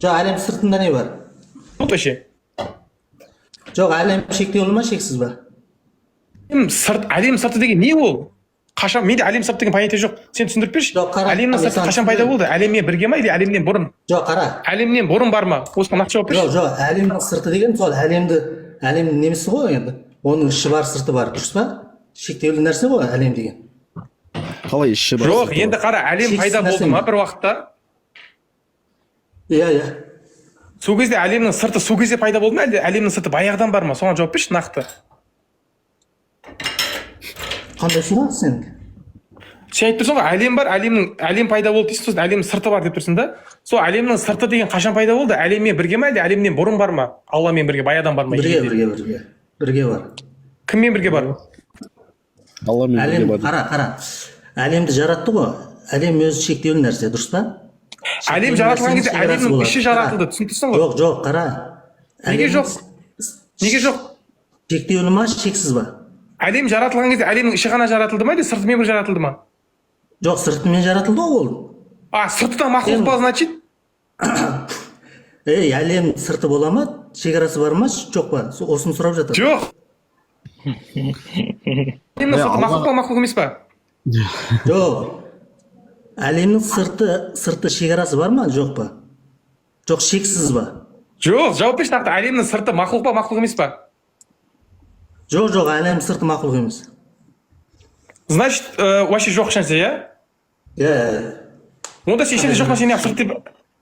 Жоқ, әлем сыртында не бар? Вот вообще. Жоқ, әлем шектеулі ма, шексіз ба? Әлем сырты деген не ол? Қашан менде әлем сырты деген понятие жоқ. Сен түсіндіріп берші. Жоқ, қара. Әлемнің сырты қашан пайда болды? Әлемнен бірге ма или әлемнен бұрын? Жоқ, қара. Әлемнен бұрын бар ма? Осыған нақты жауап берші. Жоқ, әлемнің сырты деген сол әлемнің немесі ғой енді. Оның іші бар, сырты бар, дұрыс па? Шектеулі нәрсе ғой әлем деген. Қалай іші бар? Жоқ, енді қара, әлем пайда болды ма бір уақытта? Иә. Сол кезде әлемнің сырты сол кезде пайда болды ма, әлде әлемнің сырты баяғыдан бар ма? Соған жауап берші нақты. Қандай сұрақ сен? Сен айтып тұрсың ғой, әлем бар, әлем пайда болды дейсің, сосын әлемнің сырты бар деп тұрсың да. Сол әлемнің сырты деген қашан пайда болды? Әлеммен бірге ма, әлде әлемнен бұрын бар ма? Алламен бірге, баяғыдан бар ма? Бірге бар. Кіммен бірге бар? Алламен бірге бар. Қара. Әлемді жаратты ғой. Әлем өзі шектеулі нәрсе, дұрыс па? Әлем жаратылған кезде әлемнің іші жаратылды, түсінтірсің ғой? Жоқ, қара. Неге жоқ? Шектеулі ма, шексіз ба? Әлем жаратылған кезде әлемнің іші ғана жаратылды ма, әлде сыртымен бір жаратылды ма? Жоқ, сыртымен жаратылды ғой ол. Сыртта мақұлық па, значит? Әлем сырты бола ма? Шекарасы бар ма, жоқ па? Осыны сұрап жатыр. Жоқ. Әлемнің сырты мақұлық па, мақұлық емес па? Жоқ. Әлемнің сырты шекарасы бар ма, жоқ па? Жоқ, шексіз ба? Жоқ, жауап берші нақты. Әлемнің сырты мақұлық па, мақұлық емес па? Жоқ, әлемнің сырты мақұлық емес. Значит, вообще жоқ нәрсе, иә? Иә. Онда сен ешнәрсе жоқ нәрсені сырт деп,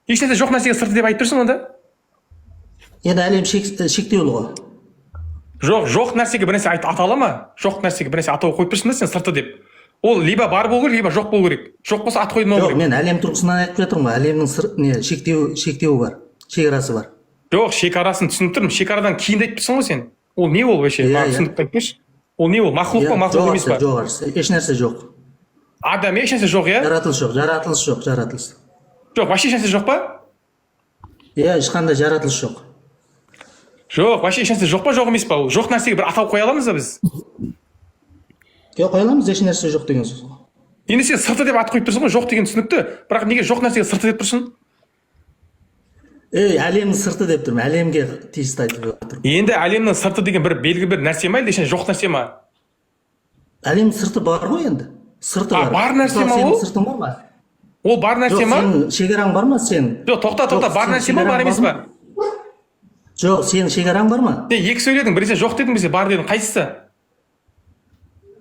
ешнәрсе жоқ нәрсеге сырты деп айтып тұрсың онда? Енді әлем шектеулі ғой. Жоқ нәрсеге бір нәрсе атала ма? Жоқ нәрсеге бір нәрсе атау қойып тұрсың да сен сырты деп. Ол либо бар болу керек, либо жоқ болу керек. Жоқ болса ат қойылмау керек. Жоқ, мен әлем тұрғысынан айтып жатырмын ғой. Әлемнің шектеуі бар, шекарасы бар. Жоқ, шекарасын түсініп тұрмын. Шекарадан кейін айтып тұрсың ғой сен. Ол не ол вообще? Түсіндіріп айтып берші. Ол не ол? Мақұлық па, мақұлық емес па? Жоқ, ешнәрсе жоқ. Адам ешнәрсе жоқ, иә? Жаратылыс жоқ. Жоқ, вообще ешнәрсе жоқ па? Иә, ешқандай жаратылыс жоқ. Жоқ, вообще ешнәрсе жоқ па, жоқ емес па? Жоқ нәрсеге бір атау қоя аламыз ба біз? Қоя аламыз, ешнәрсе жоқ деген сөз. Енді сен сырты деп ат қойып тұрсың ғой, жоқ деген түсінікті. Бірақ неге жоқ нәрсеге сырты деп тұрсың? Әлемнің сырты деп тұрмын, әлемге тиісті айтып тұрмын. Енді әлемнің сырты деген бір белгі бір нәрсе ма, әлде жоқ нәрсе ма? Әлемнің сырты бар ғой енді. Сырты бар. Бар нәрсе ма ол? Сыртың бар ма? Ол бар нәрсе ма? Жоқ, сенің шекараң бар ма сен? Жоқ, тоқта, бар нәрсе ма, бар емес па? Жоқ, сенің шекараң бар ма? Сен екі сөйледің, біресе жоқ дедің, біресе бар дедің, қайсысы?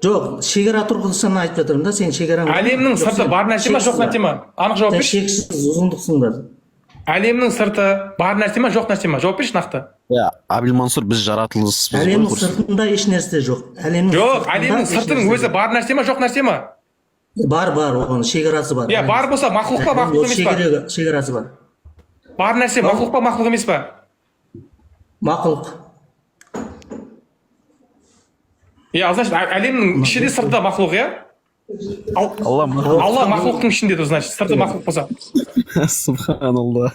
Жоқ, шекара тұрғысынан айтып жатырмын да, сен шекараң бар ма? Әлемнің сырты бар нәрсе ма, жоқ нәрсе ма? Анық жауап берші. Шексіз ұзындықсыңдар. Әлемнің сырты бар нәрсе ма, жоқ нәрсе ма? Жауап берші нақты. Абилмансур, біз жаратылыспыз. Әлемнің сыртында еш нәрсе жоқ. Жоқ, әлемнің сыртының өзі бар нәрсе ма, жоқ нәрсе ма? Бар, оның шекарасы бар. Иә, бар болса мақұлық па, мақұлық емес па? Шекарасы бар. Бар нәрсе мақұлық па, мақұлық емес па? Мақұлық. Иә, значит, әлемнің ішінде сырты мақұлық, иә? Алла мақұлықтың ішінде, значит, сырты мақұлық болса. Субханалла.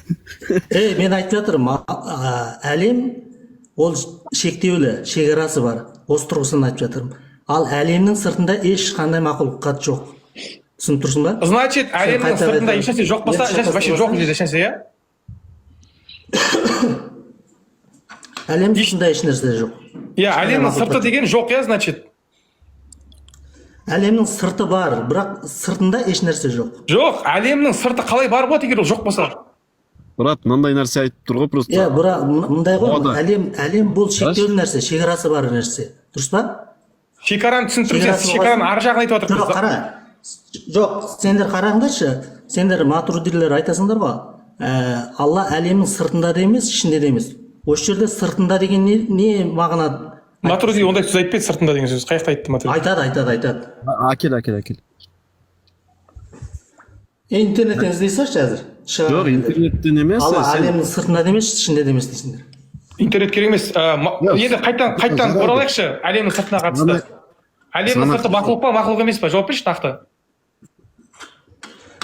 Мен айтып жатырмын, әлем ол шектеулі, шекарасы бар. Осы тұрғысынан айтып жатырмын. Ал әлемнің сыртында ешқандай мақұлықат жоқ. Түсініп тұрсың ба? Значит, әлемнің сыртында ешнәрсе жоқ болса, вообще жоқ дейді ешнәрсе, иә? Әлем сыртында ешнәрсе жоқ. Иә, әлемнің сырты деген жоқ, иә, значит. Әлемнің сырты бар, бірақ сыртында ешнәрсе жоқ. Жоқ, әлемнің сырты қалай бар болады егер ол жоқ болса? Брат, мынандай нәрсе айтып тұр ғой просто. Иә, бірақ мындай ғой, әлем бұл шектеулі нәрсе, шекарасы бар нәрсе. Дұрыс па? Шекараны түсіндірсеңіз, шекараның ары жағын айтып отырмыз. Жоқ, қара. Жоқ, сендер қараңдаршы. Сендер матуридилер айтасыңдар ғой. Алла әлемнің сыртында да емес, ішінде де емес. Осы жерде сыртында деген не мағына? Матуриди ондай сөз айтпайды, сыртында деген сөз. Қаяқта айтты Матуриди? Айтады. Әкел. Интернеттен іздейсіңші әзір? Жоқ, интернеттен емес. Алла әлемнің сыртында да емес, ішінде де емес дейсіңдер. Интернет керек емес. Енді қайтадан оралайықшы әлемнің сыртына қатысты. Әлемнің сырты мақұлық па, мақұлық емес па? Жауап берші нақты.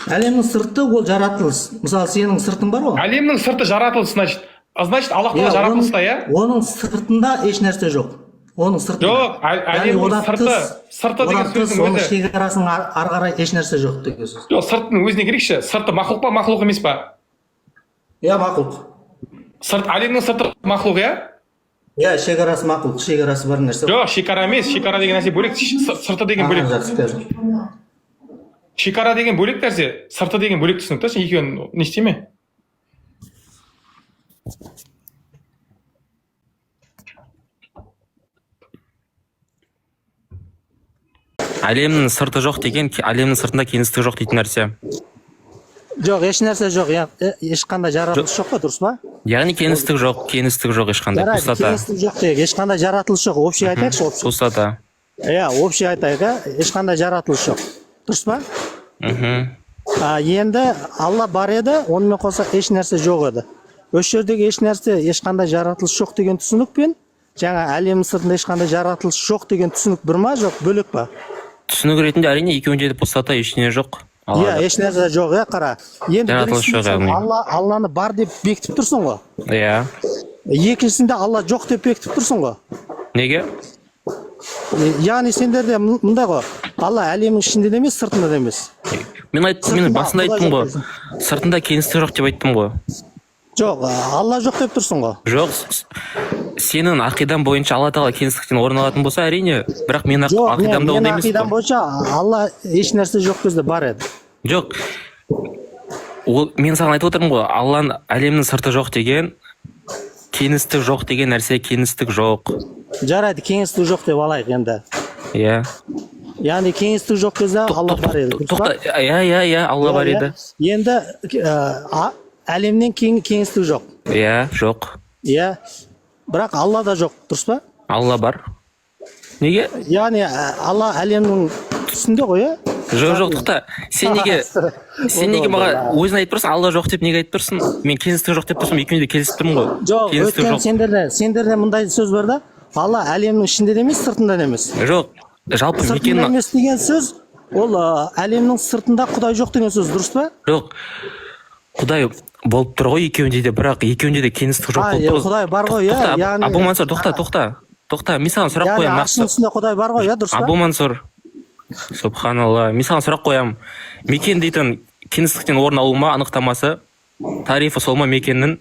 Әлемнің сырты ол жаратылыс. Мысалы, сенің сыртың бар ғой? Әлемнің сырты жаратылыс, значит, Аллах Тағала жаратылыста, иә? Оның сыртында еш нәрсе жоқ. Оның сыртында. Жоқ, әлемнің сырты деген сөздің оның өзі. шекарасының ары қарай еш нәрсе жоқ деген сөз. Жоқ, сыртының өзіне керекші. Сырты мақұлық па, мақұлық емес па? иә мақұлық. Әлемнің сырты мақлұқ, иә? Иә, шекарасы мақұлық, шекарасы бар нәрсе. Жоқ, шекара емес, шекара деген нәрсе бөлек, сырты деген бөлек. Жақсы қазір. Шекара деген бөлек нәрсе, сырты деген бөлек түсінік та, сен екеуін не істеме. Әлемнің сырты жоқ деген, әлемнің сыртында кеңістік жоқ дейтін нәрсе. Жоқ, еш нәрсе жоқ, ешқандай жаратылыс жоқ па, дұрыс па? Яғни кеңістік жоқ ешқандай. Жарайды, кеңістік жоқ дейік, ешқандай жаратылыс жоқ, общий айтайықшы, общий. Пустата. Иә, общий айтайық, ешқандай жаратылыс жоқ. Дұрыс па? Енді Алла бар еді, онымен қоса еш нәрсе жоқ еді. Осы жердегі еш нәрсе, ешқандай жаратылыс жоқ деген түсінікпен, жаңа әлемнің сыртында ешқандай жаратылыс жоқ деген түсінік бір ма, жоқ, бөлек па? Түсінік ретінде әрине екеуінде де пустата, ештеңе жоқ. Иә, еш нәрсе жоқ, қара. Енді біріншісінде Алланы бар деп бекітіп тұрсың ғой. Иә. Екіншісінде Алла жоқ деп бекітіп тұрсың ғой. Неге? Яғни сендерде мындай ғой, Алла әлемнің ішінде де емес, сыртында да емес. Мен басында айттым ғой, сыртында кеңістік жоқ деп айттым ғой. Жоқ, Алла жоқ деп тұрсың ғой. Жоқ, сенің ақидан бойынша Алла тағала кеңістіктен орын алатын болса, әрине, бірақ мен ақидамда ондай емес. Мен ақидам бойынша Алла еш нәрсе жоқ кезде бар еді. Жоқ, мен саған айтып отырмын ғой, Алланың әлемнің сырты жоқ деген, кеңістік жоқ деген нәрсе, кеңістік жоқ. Жарайды, кеңістік жоқ деп алайық енді. Иә. Яғни кеңістік жоқ кезде Алла бар еді. Иә, Алла бар еді. Енді әлемнен кеңістік жоқ. Иә, жоқ. Иә, бірақ Алла да жоқ, дұрыс па? Алла бар. Неге? Яғни Алла әлемнің түсінде ғой, иә? Жоқ, тоқта. Сен неге маған өзің айтып тұрсың, Алла жоқ деп неге айтып тұрсың? Мен кеңістік жоқ деп тұрсың, екеуінде де келісіп тұрмын ғой. Жоқ, өткен сендерде мындай сөз бар да, Алла әлемнің ішінде де емес, сыртында да емес. Жоқ, жалпы сыртында емес деген сөз, ол әлемнің сыртында Құдай жоқ деген сөз, дұрыс па? Жоқ, Құдай болып тұр ғой екеуінде де, бірақ екеуінде де кеңістік жоқ болып тұр. Құдай бар ғой, иә. Абу Мансұр, тоқта, мен саған сұрақ қоямын. Яғни аршының үстінде Құдай бар ғой, иә, дұрыс па? Абу Мансұр, субханалла, мен саған сұрақ қоямын. Мекен дейтін кеңістіктен орын алу ма анықтамасы, тарифі сол ма мекеннің?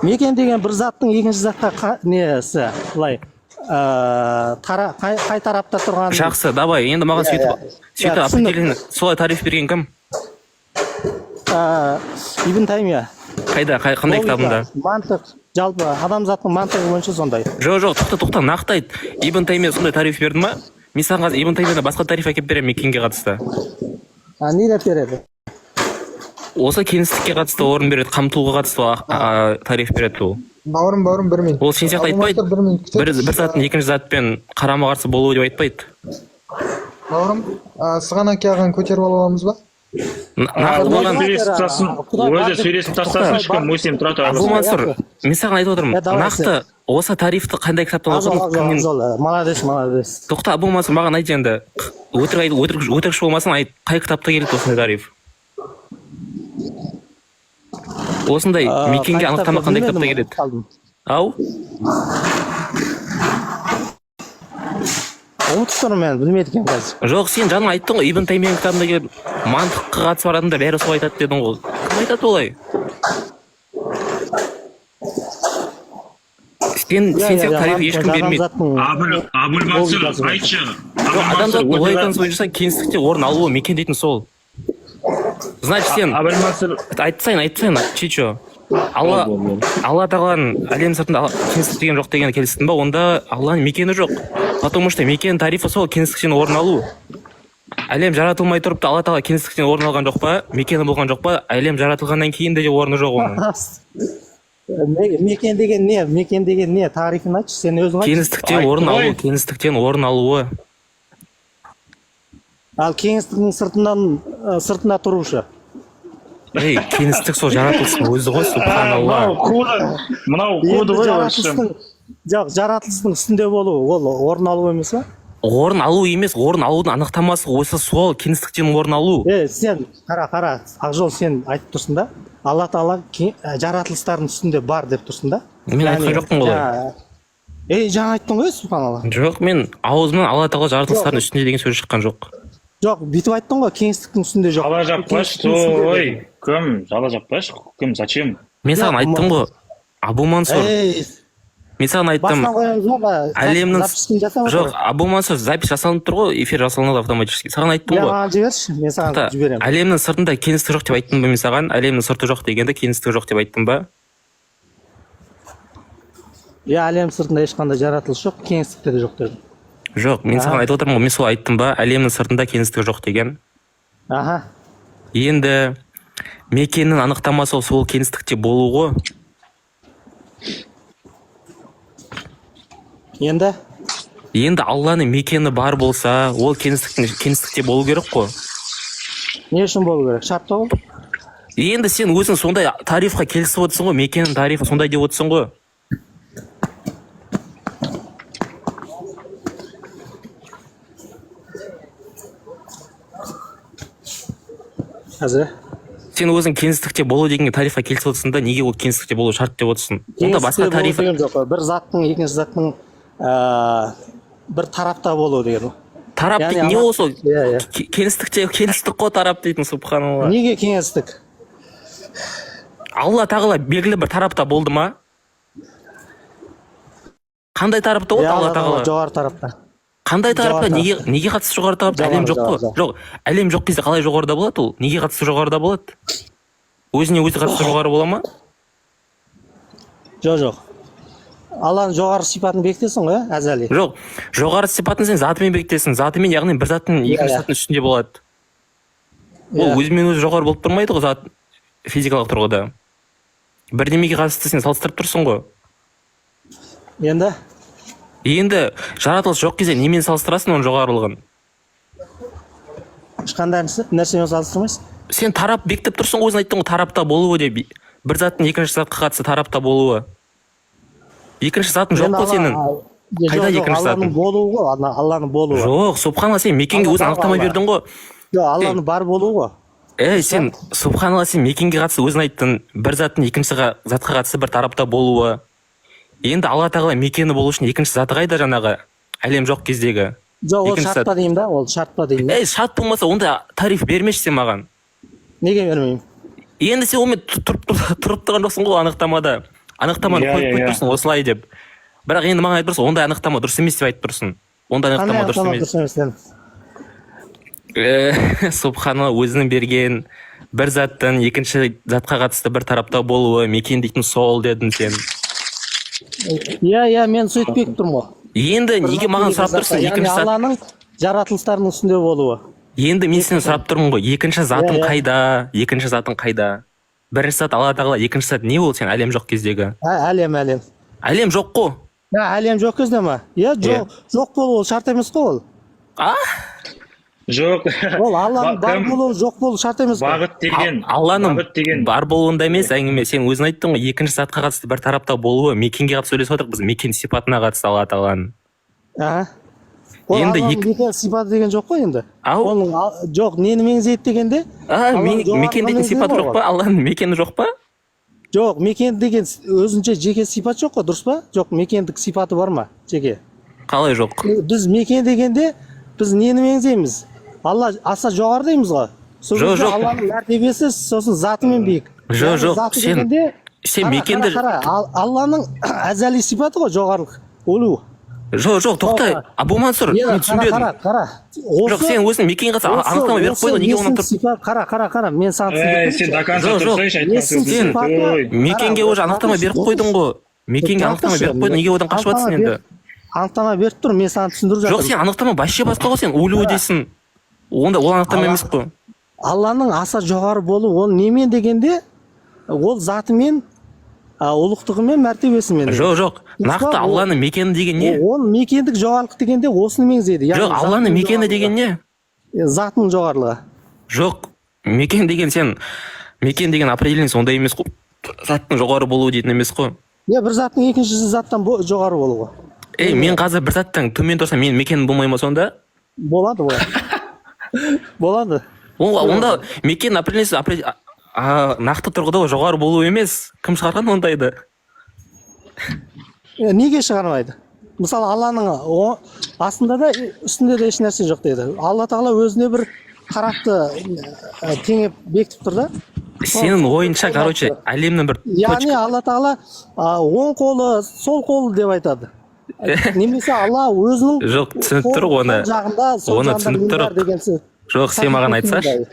Мекен деген бір заттың екінші затқа несі, былай, қай тарапта тұрған. Жақсы, давай, енді маған сөйтіп определение, солай тариф берген кім? Ибн Таймия. Қайда, қандай кітабында? Мантық, жалпы адамзаттың мантығы бойынша сондай. Жоқ, тоқта, нақты айт. Ибн Таймия сондай тариф берді ма? Мен саған Ибн Таймиядан басқа тариф әкеп беремін мекенге қатысты. Не деп береді? Осы кеңістікке қатысты орын береді, қамтуға қатысты тариф береді ол. Бауырым, бір минут. Ол сен сияқты айтпайды. Бір заттың екінші затпен қарама қарсы болуы деп айтпайды. Бауырым, сығанақ ағаны көтеріп аламыз ба? Нақты болған. Өзі сөйлесіп тастасын ешкім өсем тұрады. Абу Мансұр, мен саған айтып отырмын. Нақты осы тарифті қандай кітаптан оқыдың? Молодец. Тоқта, Абу Мансұр, маған айт енді. Өтірікші болмасын, айт, қай кітапта келеді осындай тариф? Осындай мекенге анықтама қандай кітапта келеді? Ау? Ұмытып тұрмын мен, білмеді екен қазір. Жоқ, сен жаңа айттың ғой, Ибн Таймияның кітабында келіп, мантыққа қатысы бар адамдар бәрі солай айтады дедің ғой. Кім айтады олай? Сен сияқты тариф ешкім бермейді. Абул Мансұр, айтшы. Адамзаттың логикасы бойынша кеңістікте орын алуы мекен дейтін сол. Значит, сен айтсайын, чичо. Алла тағаланың әлем сыртында кеңістік деген жоқ деген келістің ба? Онда Алланың мекені жоқ. Потому что мекен тарифі сол кеңістіктен орын алу. Әлем жаратылмай тұрып та Алла тағала кеңістіктен орын алған жоқ па? Мекені болған жоқ па? Әлем жаратылғаннан кейін де орны жоқ оның. Мекен деген не? Тарихын айтшы, сен өзің айтшы. Кеңістіктен орын алуы. Ал кеңістіктің сыртында тұрушы. Кеңістік сол жаратылыстың өзі ғой, субханалла. Мынау коды ғой. Жоқ, жаратылыстың үстінде болу, ол орын алу емес па? Орын алу емес, орын алудың анықтамасы осы сол кеңістіктен орын алу. Сен, қара, Ақжол, сен айтып тұрсың да, Алла тағала жаратылыстардың үстінде бар деп тұрсың да? Мен айтқан жоқпын ғой. Жаңа айттың ғой, субханалла. Жоқ, мен ауызымнан Алла тағала жаратылыстардың үстінде деген сөз шыққан жоқ. Жоқ, бүйтіп айттың ғой, кеңістіктің үстінде жоқ. Жала жаппаш, той, кім? Жала жаппаш, кім, зачем? Мен саған айттым ғой. Абу Мансур. Мен саған айттым. Басынан қоямыз ба? Әлемнің Запискін жасап жоқ, Абу Мансур запись жасалынып тұр ғой, эфир жасалынады автоматически. Саған айттым ғой. маған жіберші, мен саған жіберемін. Әлемнің сыртында кеңістік жоқ деп айттым ба мен саған? Әлемнің сырты жоқ дегенде кеңістік жоқ деп айттым ба? Әлем сыртында ешқандай жаратылыс жоқ, кеңістікте де жоқ дедім. Жоқ, мен саған айтып отырмын ғой, мен сол айттым ба? Әлемнің сыртында кеңістік жоқ деген. Аха. Енді мекеннің анықтамасы сол кеңістікте болу ғой. Енді Алланың мекені бар болса, ол кеңістікте болу керек қой. Не үшін болу керек? Шарт ол? Енді сен өзің сондай тарифқа келісіп отырсың ғой, мекеннің тарифі сондай деп отырсың ғой. Қазір? Сен өзің кеңістікте болу дегенге тарифқа келісіп отырсың да, неге ол кеңістікте болу шарт деп отырсың? Онда басқа тариф. Бір заттың, екінші заттың бір тарапта болу деген. Тарап дейтін не осы? Кеңістік қой тарап дейтін, субханалла. Неге кеңістік? Алла тағала белгілі бір тарапта болды ма? Қандай тарапта болды Алла тағала? Жоғары тарапта. Қандай тарапта? Неге қатысты жоғары тарапта? Әлем жоқ қой. Жоқ, әлем жоқ кезде қалай жоғарыда болады ол? Неге қатысты жоғарыда болады? Өзіне өзі қатысты жоғары бола ма? Жоқ. Алланың жоғары сипатын бекітесің ғой, әзәли. Жоқ, жоғары сипатын сен затымен бекітесің. Затымен, яғни бір заттың екінші заттың үстінде болады. Ол өзімен өзі жоғары болып тұрмайды ғой зат физикалық тұрғыда. Бірдемеге қатысты сен салыстырып тұрсың ғой. Енді жаратылыс жоқ кезде немен салыстырасың оның жоғарылығын? Ешқандай нәрсемен салыстырмайсың? Сен тарап бекітіп тұрсың ғой, өзің айттың ғой, тарапта болуы деп. Бір заттың екінші затқа қатысты тарапта болуы. Екінші затын жоқ қой сенің. Қайда екінші затын? Алланың болуы ғой, Алланың болуы. Жоқ, субханалла, сен мекенге өзің анықтама бердің ғой. Жоқ, Алланың бар болуы ғой. Сен субханалла, сен мекенге қатысты өзің айттың, бір заттың екінші затқа қатысты бір тарапта болуы. Енді Алла тағала мекені болу үшін екінші заты қайда жаңағы әлем жоқ кездегі? Жоқ, ол шарт па деймін да, ол шарт па деймін. Шарт болмаса онда тариф бермеші сен маған. Неге бермеймін? Енді сен онымен тұрып тұрған жоқсың ғой анықтамада. Анықтаманы қойып тұрсың осылай деп. Бірақ енді маған айтып тұрсың, ондай анықтама дұрыс емес деп айтып тұрсың. Ондай анықтама дұрыс емес. Субханалла, өзінің берген бір заттың екінші затқа қатысты бір тарапта болуы, мекен дейтін сол дедің сен. Мен сөйтпек тұрмын ғой. Енді неге маған сұрап тұрсың? Яғни Алланың жаратылыстарының үстінде болуы. Енді мен сені сұрап тұрмын ғой, екінші затың қайда? Екінші затың қайда? Бірінші зат Алла тағала, екінші зат не ол сен әлем жоқ кездегі? Әлем. Әлем жоқ қой. Әлем жоқ кезде ма? Жоқ болу ол шарт емес қой ол. Жоқ. Ол Алланың бар болуы, жоқ болу шарт емес қой. Бағыт деген. Алланың бар болуында емес әңгіме. Сен өзің айттың ғой, екінші затқа қатысты бір тарапта болуы, мекенге қатысты сөйлесіп отырық, біз мекен сипатына қатысты Алла тағаланың. Енді мекен сипаты деген жоқ қой енді. Жоқ, нені меңзейді дегенде? Мекен дейтін сипаты жоқ па? Алланың мекені жоқ па? Жоқ, мекен деген өзінше жеке сипат жоқ қой, дұрыс па? Жоқ, мекендік сипаты бар ма, жеке? Қалай жоқ? Біз мекен дегенде, біз нені меңзейміз? Алла аса жоғары дейміз ғой. Жоқ. Алланың мәртебесі сосын затымен биік. Жоқ, сен мекенді... Алланың әзәли сипаты ғой, жоғарылық, олу. Жоқ, тоқта, Абу Мансур, мен түсінбедім. Жоқ, сен өзің мекенге қатысты анықтама беріп қойдың, неге оны тұрып... Қара, мен саған түсіндіріп сен мекенге уже анықтама беріп қойдың ғой. Мекенге анықтама беріп қойдың, неге одан қашып жатсың енді? Анықтама беріп тұр, мен саған түсіндіріп жатырмын. Жоқ, сен анықтама вообще басқа ғой, сен өлу дейсің. Онда ол анықтама емес қой. Алланың аса жоғары болу, ол немен дегенде, ол затымен, ұлықтығымен, мәртебесімен. Жоқ, нақты Алланың мекені деген не? Ол мекендік жоғарылық дегенде осыны меңзейді. Жоқ, Алланың мекені деген не? Затының жоғарылығы. Жоқ, мекен деген определение сондай емес қой. Заттың жоғары болуы дейтін емес қой. Бір заттың екінші заттан жоғары болуы. Мен қазір бір заттан төмен тұрсам, мен мекенім болмай ма сонда? Болады. Онда мекен определениясы нақты тұрғыда жоғары болу емес. Кім шығарған ондайды? Неге шығармайды? Мысалы, Алланың астында да, үстінде де еш нәрсе жоқ дейді. Алла тағала өзіне бір қарақты теңеп бекітіп тұр да. сенің ойынша, короче, әлемнің бір яғни алла тағала оң қолы сол қолы деп айтады. Немесе алла өзінің жоқ, түсініп тұр оны. жағында сол Оны жағында түсініп мен тұр. бар деген сөз. Жоқ, сен маған айтсашы.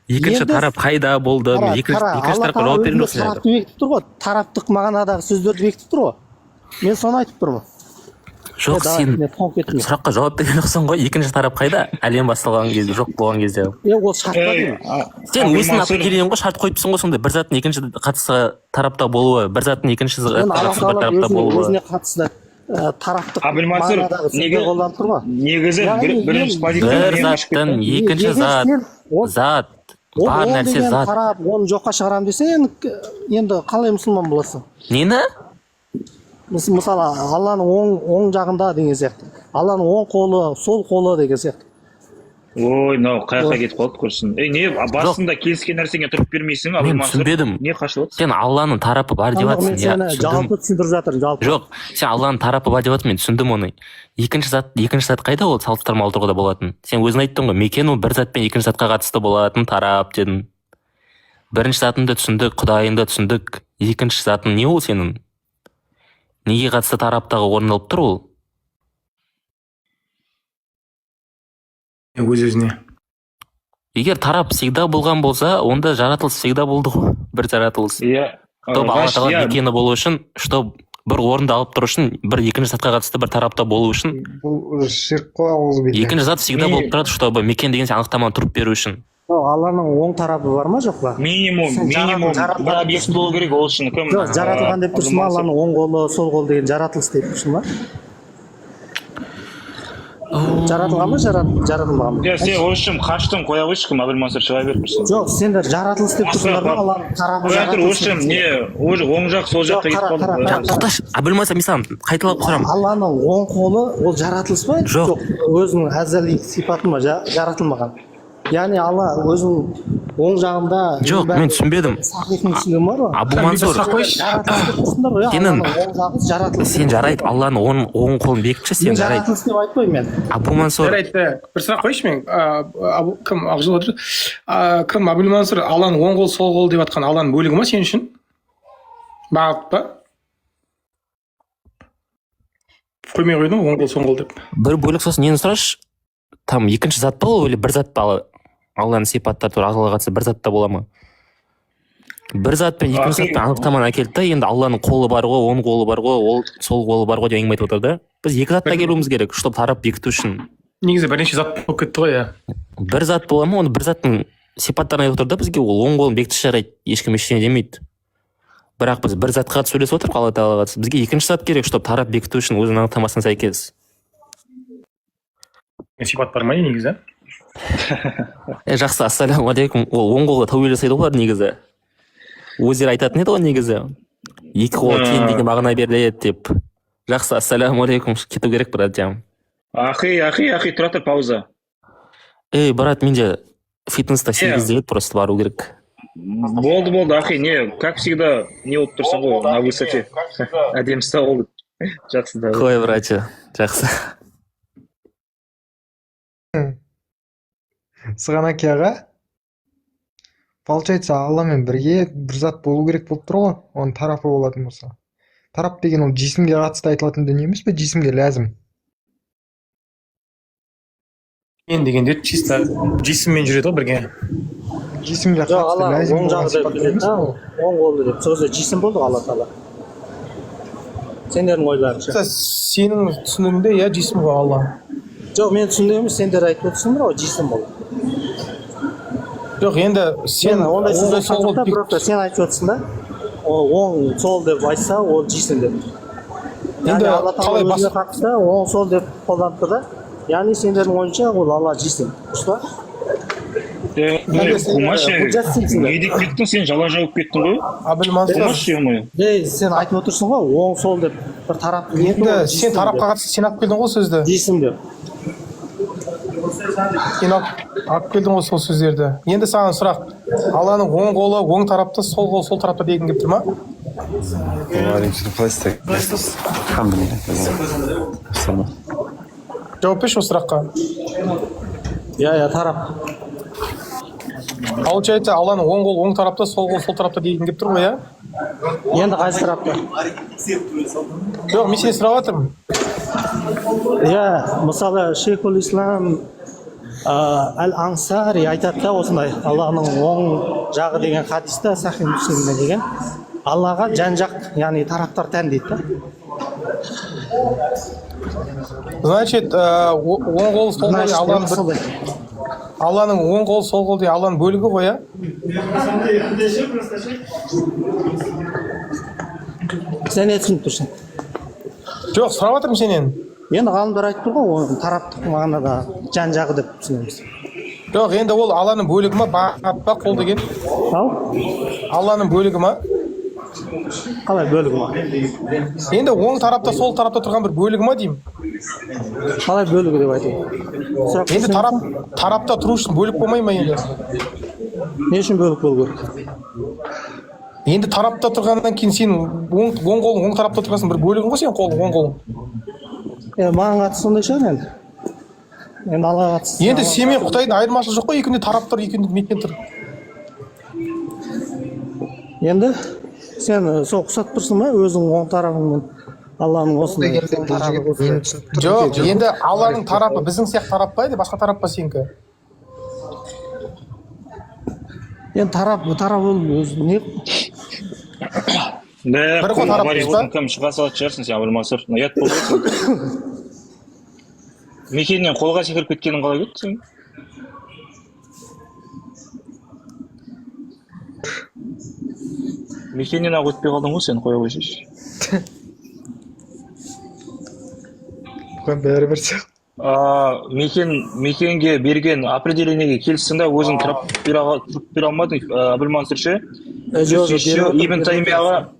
Екінші Енді- тарап қайда болды? Мен екінші тарапқа жауап берген жоқсың. тарапты бекітіп тұр ғой. Тараптық мағынадағы сөздерді бекітіп тұр ғой. Мен соны айтып тұрмын. Жоқ, сен сұраққа жауап берген жоқсың ғой. Екінші тарап қайда? Әлем басталған кезде, жоқ болған кезде. Ол шартта деймін. Сен өзің определение ғой, шарт қойыпсың ғой, сондай бір заттың екінші қатысы тарапта болуы, бір заттың екінші қатысы бір тарапта болуы. Өзіне қатысты тараптық Абылмансыр, мағынадағы сөздер қолданып тұр ғой. негізі бірінші Бір позиция заттың екінші зат бар ол нәрсе деген зат. тарап, оны жоққа шығарамын десе, енді қалай мұсылман боласың? Нені? Мысалы, Алланың оң жағында деген сияқты. Алланың оң қолы, сол қолы деген сияқты. ой, мынау қаяққа кетіп қалды көрсін. Не басында келіскен нәрсеңе тұрып бермейсің, Мен Абылмансыр? түсінбедім. Не қашылады? Сен Алланың тарапы бар деп Мен жатсың. Иә, сені түсіндім. жалпы түсіндіріп жатырмын, жалпы. Жоқ, сен Алланың тарапы бар деп жатсың, мен түсіндім оны. Екінші зат қайда, ол салыстырмалы тұрғыда болатын. Сен өзің айттың ғой, мекен ол бір зат пен екінші затқа қатысты болатын тарап дедің. Бірінші затыңды түсіндік, Құдайыңды түсіндік. Екінші затың не ол сенің? Неге қатысты тараптағы орын алып тұр ол? Өз-өзіне. Егер тарап всегда болған болса, онда жаратылыс всегда болды ғой. Бір жаратылыс. Иә. Чтобы Алла тағала мекені болу үшін, чтобы бір орынды алып тұру үшін, бір екінші затқа қатысты бір тарапта болу үшін, Бұл ширк қой ауыз бетіне. екінші зат всегда болып тұрады, чтобы мекен деген анықтаманы тұрып беру үшін. Алланың оң тарапы бар ма, жоқ па? Минимум бір объект болу керек ол үшін кім? Жоқ, жаратылған деп тұрсың ба, Алланың оң қолы, сол қол деген жаратылыс деп тұрсың ба? Жаратылған ба, жаратылмаған ба? Сен ол үшін қаштың, қоя қойшы, кім Абылмансыр шыға беріп тұрсың. Жоқ, сендер жаратылыс деп тұрсыңдар ба, Алланың тарапы Қоя тұр, ол жаратылыс. үшін не, оң жақ, сол жаққа кетіп қалды. Тоқташы, Абылмансыр, мен саған қайталап сұрамын. Алланың оң қолы ол жаратылыс па? Жоқ. Өзінің әзәли сипаты ма, жаратылмаған. Яғни Алла өзінің оң жағында Жоқ, мен түсінбедім. сахихтың түсінігі бар ғой. Абылмансыр, сен жарайды, Алланың оң қолын бекітші, сен жарайды. Жаратылыс деп айтпаймын мен. Абылмансыр, Жарайды, бір сұрақ қойшы мен. Кім Ақжол отыр? Кім Абылмансыр Алланың оң қол, сол қол деп жатқан Алланың бөлігі ма сен үшін? Бағыт па? Қоймай қойдың оң қол, сол қол деп. бір бөлік сосын нені сұрашы? Там екінші зат па ол, или бір зат па? Алланың сипаттары туралы Аллаға қатысты бір затта бола ма? Бір зат пен екінші заттың анықтаманы әкелді да, енді Алланың қолы бар ғой, оң қолы бар ғой, ол сол қолы бар ғой деп әңгіме айтып отыр да. Біз екі затта келуіміз керек, чтобы тарап бекіту үшін. Негізі бірнеше зат болып кетті ғой, иә. Бір зат бола ма, оны бір заттың сипаттарын айтып отыр да бізге, ол оң қолын бекітші жарайды, ешкім ештеңе демейді. Бірақ біз бір затқа қатысып сөйлесіп отырмық, Алла тағалаға қатысты. Бізге екінші зат керек, чтобы тарап бекіту үшін өзінің анықтамасына сәйкес. Сипат бар ма негізі? Жақсы, ассалаумағалейкум. Ол оң қолға тәуел жасайды олар негізі. Өздері айтатын еді ғой негізі. Екі қол тең деген мағына беріледі деп. Жақсы, ассалаумағалейкум. Кету керек, брат жам. Ахи, тұра тұр, пауза. Ей, брат, менде фитнеста 8 дейді, просто бару керек. Болды, ахи, не, как всегда, не болып тұрсың ғой, на высоте. Әдемісі болды. Жақсы да. Қой, братча, жақсы. Сығанақ аға, получается, Алламен бірге бір зат болу керек болып тұр ғой, оның тарапы болатын болса. Тарап деген ол жисімге қатысты айтылатын дүние емес пе, жисімге ләзім? Мен дегенде чисто жисіммен жүреді ғой бірге. Жисімге Жоқ, қатысты Алла ләзім оң болған жағы деп сипат біледі емес да, пе ол? оң қолы деп. Сөзі жисім болды Алла тағала. Сендердің ойларыңша. Сенің түсінігіңде, иә, жисім ғой Алла. Жоқ, мен түсінген емес, сендер айтып отырсыңдар ғой, жисім болды. Жоқ, енді сен ондай сөз оң сол айтқан қол просто сен айтып отырсың да. Оң сол деп айтса, ол жисім деп. Яғни Алла қалай тағала өзіне қатысты оң сол деп қолданыпты да. Яғни сендердің ойынша ол Алла жисім. Дұрыс па? Қумашы, не деп кеттің, сен жала жауып кеттің ғой? Қумашы, Сен айтып отырсың ғой, оң сол деп бір тарап. Енді сен тарапқа қатысты сен алып келдің ғой сөзді. Жисім деп. Сен алып келдің ғой сол сөздерді. Енді саған сұрақ, Алланың оң қолы оң тарапта, сол қол сол тарапта деген келіп тұр ма? Жауап берші осы сұраққа. Иә, тарап. Получается, Алланың оң қол оң тарапта, сол қол сол тарапта деген келіп тұр ғой, иә? енді қайсы тарапта? Жоқ, мен сені сұрап жатырмын. Иә, мысалы шейхул ислам әл ансари айтады да осындай, Алланың оң жағы деген хадисте сахи муслимде деген, Аллаға жан жақ, яғни тараптар тән дейді да. Значит, оң қол сол қол Алланың оң қол сол қол деген Алланың бөлігі ғой, иә? Сен не түсініп тұрсың? Жоқ, сұрап жатырмын сенен. Енді ғалымдар айтып тұр ғой, оның тараптық мағынада жан жағы деп түсінеміз. Жоқ, енді ол Алланың бөлігі ма, ба қол деген? Ал? Алланың бөлігі ма? Қалай бөлігі ма? Енді оң тарапта, сол тарапта тұрған бір бөлігі ма деймін? Қалай бөлігі деп айтайын? Енді тарапта тұру үшін бөлік болмай ма енді? Не үшін бөлік болу керек? Енді тарапта тұрғаннан кейін сен оң қолың оң тарапта тұрғансың, бір бөлігің ғой сен қолың, оң қолың. Маған қатысты сондай шығар енді. Енді Аллаға қатысты. Енді сен мен Құдайдың айырмашылығы жоқ қой, екеуінде тарап тұр, екеуінде мекен тұр. Енді сен сол ұқсатып тұрсың ба өзің оң тарапыңмен Алланың осындай тарапы? Жоқ, енді Алланың тарапы біздің сияқты тарап па, басқа тарап па сенікі? Енді тарап ол өзі не? Да, қол тарап Мари, дейсіз ба? одан кім шыға салатын шығарсың сен, Абылмансұр. Ұят болып жатыр. Мекеннен қолға секіріп кеткенің қалай кетті сен? Мекеннен ақ өтпей қалдың ғой сен, қоя қойсайшы. Бұған бәрі бір сияқты. Мекенге берген определениеге келіссің да, өзің тұрып бере алмадың, Абылмансұр ше? Ибн Таймияға